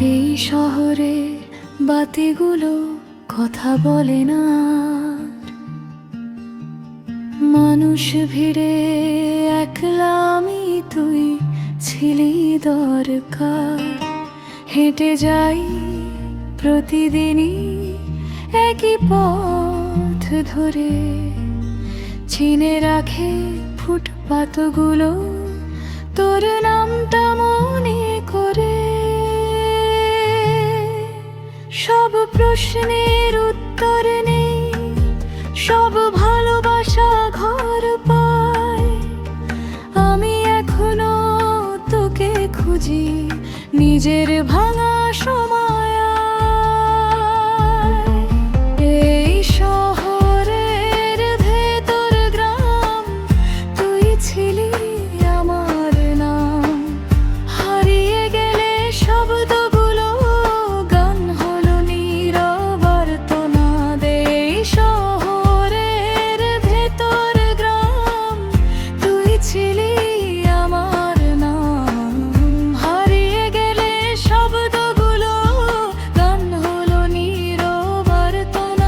এই শহরে বাতিগুলো কথা বলে না, মানুষ ভিড়ে একলা আমি, তুই ছিলি দরকার। হেঁটে যাই প্রতিদিনই একই পথ ধরে, চিনে রাখে ফুটপাতগুলো তোর নামটা মনে করে। সব প্রশ্নের উত্তর নেই, সব ভালোবাসা ঘর পায়। আমি এখনো তোকে খুঁজি নিজের ভাঙা সময়। এই শহরের ভেতর গ্রাম, তুই ছিলি আমার নাম। হারিয়ে গেলে শব্দগুলো গান হলো নীরব আর্তনাদ। এই শহরের ভেতর গ্রাম, তুই ছিলি আমার নাম। হারিয়ে গেলে শব্দগুলো গান হলো নীরব আর্তনাদ।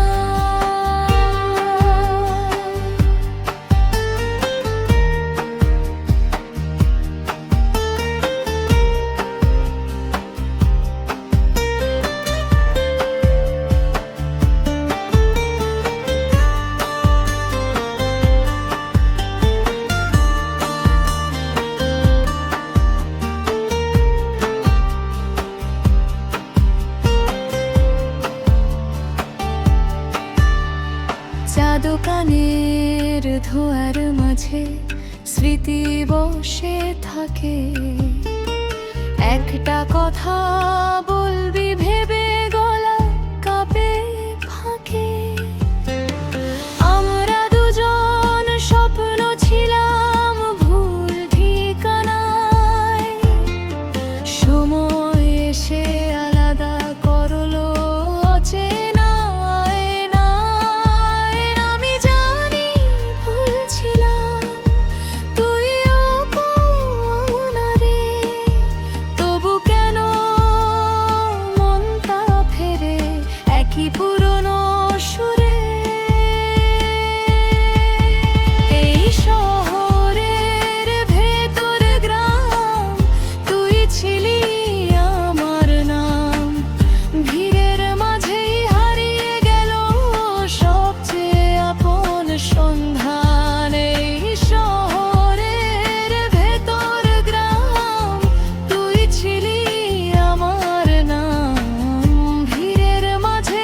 চা দোকানের ধোঁয়ার মাঝে স্মৃতি বসে থাকে। একটা কথা বলবি ভেবে গলা কাঁপে ফাঁকে। আমরা দুজন স্বপ্ন ছিলাম ভুল ঠিকানায়, সময় এসে আলাদা করলো অচেনা। পুরনো সুরে এই শহরের ভেতর গ্রাম, তুই ছিলি আমার নাম। ভিড়ের মাঝেই হারিয়ে গেল সবচেয়ে আপন সন্ধান। এই শহরের ভেতর গ্রাম, তুই ছিলি আমার নাম। ভিড়ের মাঝে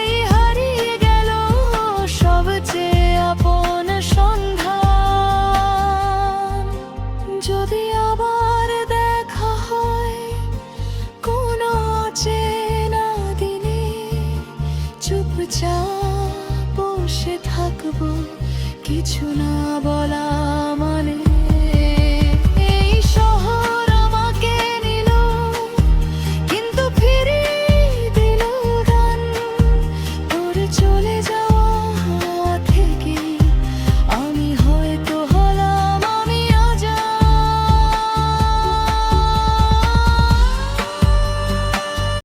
যদি আবার দেখা হয় কোনো অচেনা দিনে, চুপচাপ বসে থাকবো, কিছু না বলা।